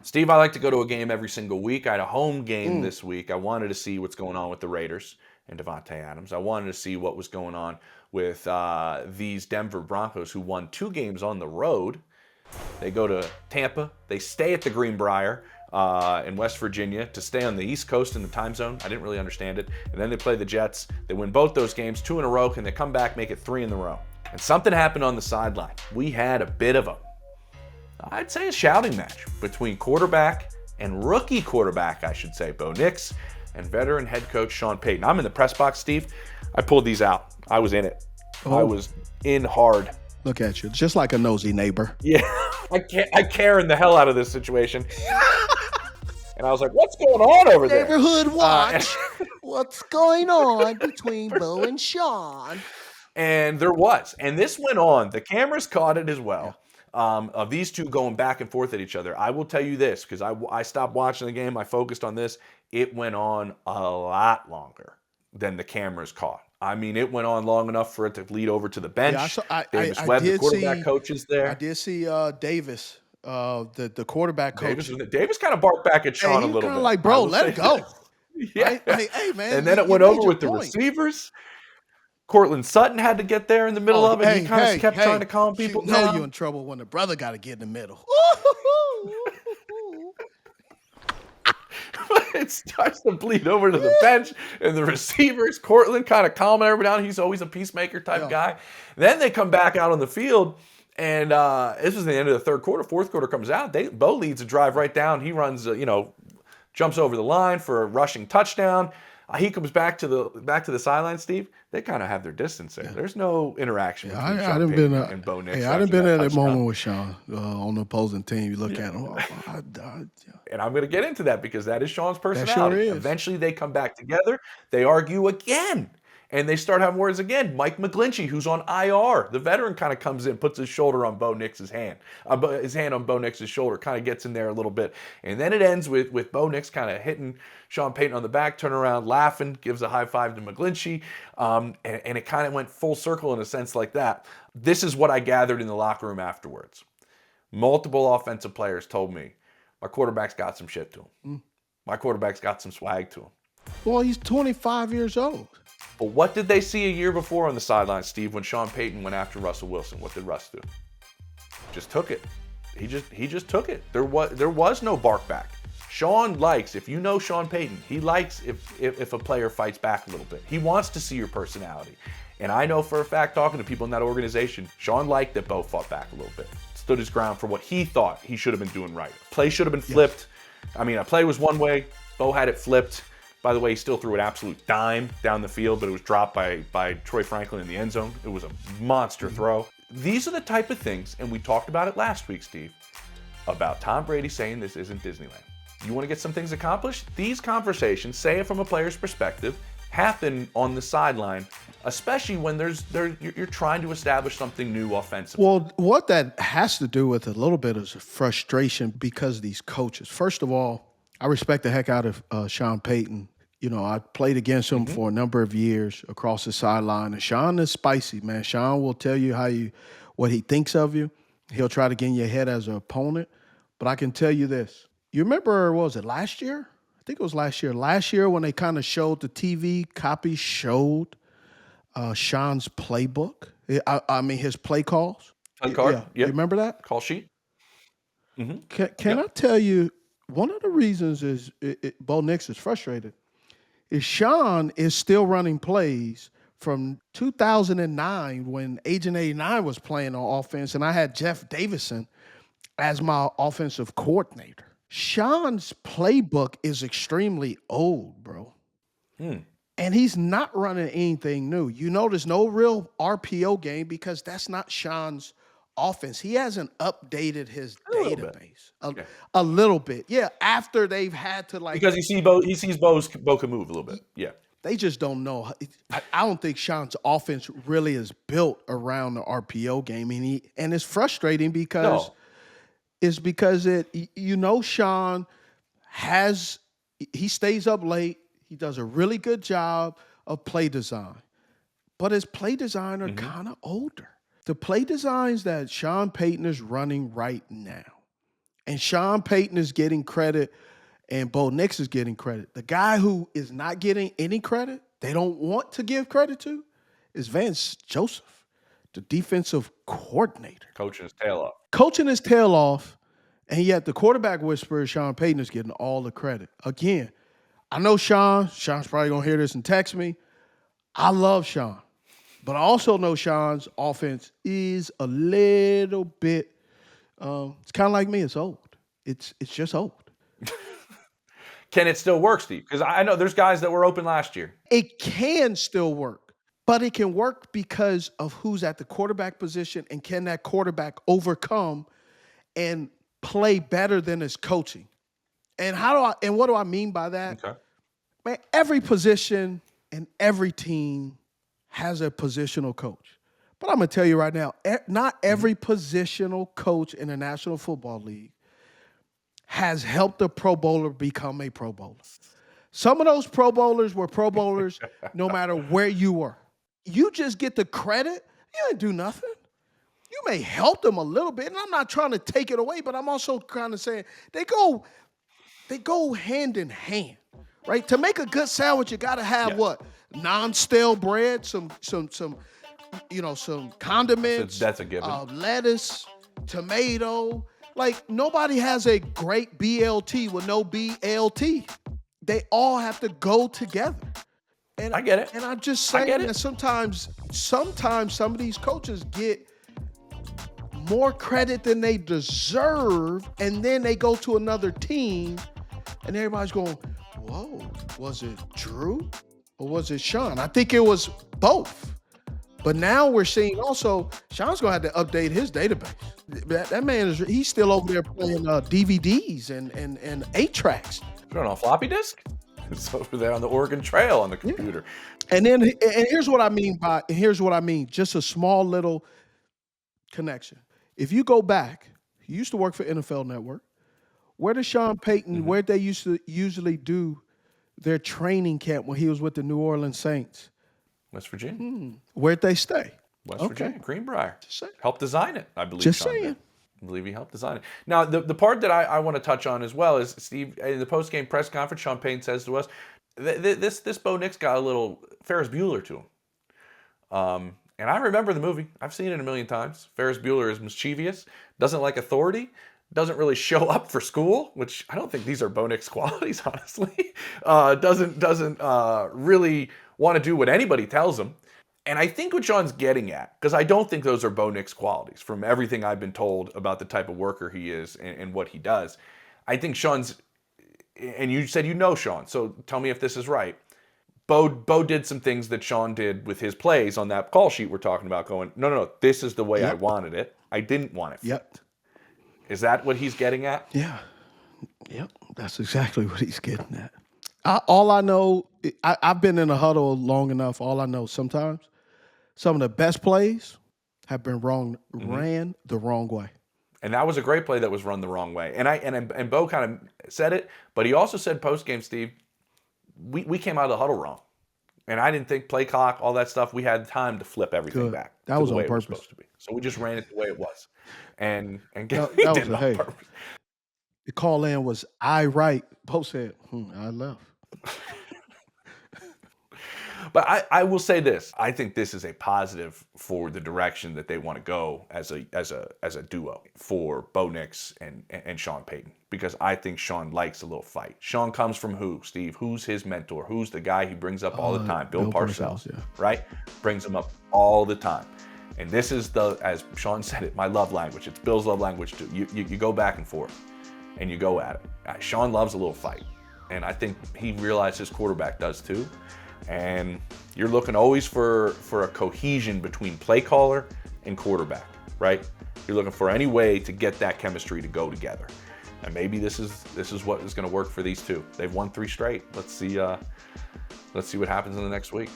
Steve, I like to go to a game every single week. I had a home game this week. I wanted to see what's going on with the Raiders and Devontae Adams. I wanted to see what was going on with these Denver Broncos who won 2 games on the road. They go to Tampa. They stay at the Greenbrier in West Virginia to stay on the East Coast in the time zone. I didn't really understand it. And then they play the Jets. They win both those games 2 in a row. Can they come back, make it 3 in a row? And something happened on the sideline. We had a bit of I'd say a shouting match between quarterback and rookie quarterback, I should say, Bo Nix, and veteran head coach Sean Payton. I'm in the press box, Steve. I pulled these out. I was in it. I was in hard. Look at you, just like a nosy neighbor. Yeah, I Karen the hell out of this situation. And I was like, what's going on over there? Neighborhood watch. What's going on between Bo and Sean? And there was. And this went on. The cameras caught it as well. Of these two going back and forth at each other. I will tell you this, because I stopped watching the game. I focused on this. It went on a lot longer than the cameras caught. I mean, it went on long enough for it to lead over to the bench. Yeah, Davis Webb, the quarterback coach, is there. I did see Davis, the quarterback coach. Davis kind of barked back at Sean a little bit. Like, bro, let it go. Yeah. Hey, man. And then it went over with the receivers. Cortland Sutton had to get there in the middle of it. He kind of kept trying to calm people down. You know you're in trouble when the brother got to get in the middle. It starts to bleed over to the bench, and the receivers, Cortland kind of calming everybody down. He's always a peacemaker type guy. Then they come back out on the field, and this was the end of the third quarter. Fourth quarter comes out. Bo leads a drive right down. He runs, jumps over the line for a rushing touchdown. He comes back to the sideline, Steve. They kind of have their distance there. There's no interaction between Sean Payton and Bo Nix. I done been at that moment with Sean on the opposing team. You look at him. And I'm going to get into that because that is Sean's personality. That sure is. Eventually they come back together. They argue again. And they start having words again. Mike McGlinchey, who's on IR, the veteran, kind of comes in, puts his shoulder on Bo Nix's hand. His hand on Bo Nix's shoulder, kind of gets in there a little bit. And then it ends with Bo Nix kind of hitting Sean Payton on the back, turn around, laughing, gives a high five to McGlinchey. And it kind of went full circle in a sense like that. This is what I gathered in the locker room afterwards. Multiple offensive players told me, my quarterback's got some shit to him. My quarterback's got some swag to him. Well, he's 25 years old. But what did they see a year before on the sideline, Steve, when Sean Payton went after Russell Wilson? What did Russ do? Just took it. He just took it. There was no bark back. Sean likes, if you know Sean Payton, he likes if a player fights back a little bit. He wants to see your personality. And I know for a fact, talking to people in that organization, Sean liked that Bo fought back a little bit. Stood his ground for what he thought he should have been doing right. Play should have been flipped. I mean, a play was one way. Bo had it flipped. By the way, he still threw an absolute dime down the field, but it was dropped by Troy Franklin in the end zone. It was a monster throw. These are the type of things, and we talked about it last week, Steve, about Tom Brady saying this isn't Disneyland. You want to get some things accomplished? These conversations, say it from a player's perspective, happen on the sideline, especially when you're trying to establish something new offensively. Well, what that has to do with a little bit is frustration because of these coaches. First of all, I respect the heck out of Sean Payton. I played against him for a number of years across the sideline. And Sean is spicy, man. Sean will tell you what he thinks of you. He'll try to get in your head as an opponent. But I can tell you this. You remember, what was it, last year? I think it was last year. Last year when they kind of showed the TV copy showed Sean's playbook. I mean, his play calls. Play card? Yeah. Yep. You remember that? Call sheet? Mm-hmm. Can I tell you, one of the reasons is Bo Nix is frustrated is Sean is still running plays from 2009 when Agent 89 was playing on offense, and I had Jeff Davison as my offensive coordinator. Sean's playbook is extremely old, bro. And he's not running anything new. There's no real RPO game because that's not Sean's offense. He hasn't updated his database a little bit. Yeah, after they've had to because he sees Bo can move a little bit. Yeah. They just don't know. I don't think Sean's offense really is built around the RPO game, and it's frustrating because Sean he stays up late. He does a really good job of play design, but his play design are kind of older. The play designs that Sean Payton is running right now And Sean Payton is getting credit and Bo Nix is getting credit. The guy who is not getting any credit, they don't want to give credit to, is Vance Joseph, the defensive coordinator. Coaching his tail off. Coaching his tail off, and yet the quarterback whisperer, Sean Payton, is getting all the credit. Again, I know Sean's probably going to hear this and text me. I love Sean, but I also know Sean's offense is a little bit, it's kind of like me, it's old. It's just old. Can it still work, Steve? Because I know there's guys that were open last year. It can still work, but it can work because of who's at the quarterback position and can that quarterback overcome and play better than his coaching. And what do I mean by that? Okay. Man, every position and every team has a positional coach. But I'm going to tell you right now, not every positional coach in the National Football League has helped a Pro Bowler become a Pro Bowler. Some of those Pro Bowlers were Pro Bowlers no matter where you were. You just get the credit. You didn't do nothing. You may help them a little bit, and I'm not trying to take it away, but I'm also kind of saying they go hand in hand, right? To make a good sandwich, you got to have what? Non-stale bread, some condiments. That's a given. Lettuce, tomato. Like, nobody has a great BLT with no BLT. They all have to go together. And I get it. And I'm just saying that sometimes some of these coaches get more credit than they deserve, and then they go to another team, and everybody's going, whoa, was it Drew or was it Sean? I think it was both. But now we're seeing also Sean's going to have to update his database. That man he's still over there playing DVDs and 8-tracks. Put it on floppy disk? It's over there on the Oregon Trail on the computer. Yeah. And here's what I mean just a small little connection. If you go back, he used to work for NFL Network. Where did Sean Payton, where they used to usually do their training camp when he was with the New Orleans Saints? West Virginia. Where'd they stay? West Virginia, Greenbrier. Just saying. Helped design it, I believe. Just Sean saying. did. I believe he helped design it. Now, the part that I want to touch on as well is, Steve, in the post-game press conference, Sean Payton says to us, this Bo Nix got a little Ferris Bueller to him. And I remember the movie. I've seen it a million times. Ferris Bueller is mischievous, doesn't like authority, doesn't really show up for school, which I don't think these are Bo Nix qualities, honestly. Doesn't really want to do what anybody tells him. And I think what Sean's getting at, because I don't think those are Bo Nix qualities from everything I've been told about the type of worker he is and what he does. I think Sean's, and you said you know Sean, so tell me if this is right. Bo did some things that Sean did with his plays on that call sheet we're talking about, going, no, this is the way I wanted it. I didn't want it flipped. Is that what he's getting at? Yeah. Yep. That's exactly what he's getting at. All I know, I've been in a huddle long enough. All I know, sometimes some of the best plays have been ran the wrong way. And that was a great play that was run the wrong way. And Bo kind of said it, but he also said post-game, Steve, we came out of the huddle wrong. And I didn't think play clock, all that stuff, we had time to flip everything back. That was the way on purpose. It was supposed to be. So we just ran it the way it was. And that did was it on purpose. The call in was, I right. Bo said, I left. But I will say this. I think this is a positive for the direction that they want to go as a duo for Bo Nix and Sean Payton. Because I think Sean likes a little fight. Sean comes from who, Steve? Who's his mentor? Who's the guy he brings up all the time? Bill Parcells, right? Brings him up all the time. And this is as Sean said it, my love language. It's Bill's love language too. You go back and forth and you go at it. Sean loves a little fight. And I think he realized his quarterback does too. And you're looking always for a cohesion between play caller and quarterback, right? You're looking for any way to get that chemistry to go together. And maybe this is what is going to work for these two. They've won 3 straight. Let's see what happens in the next week.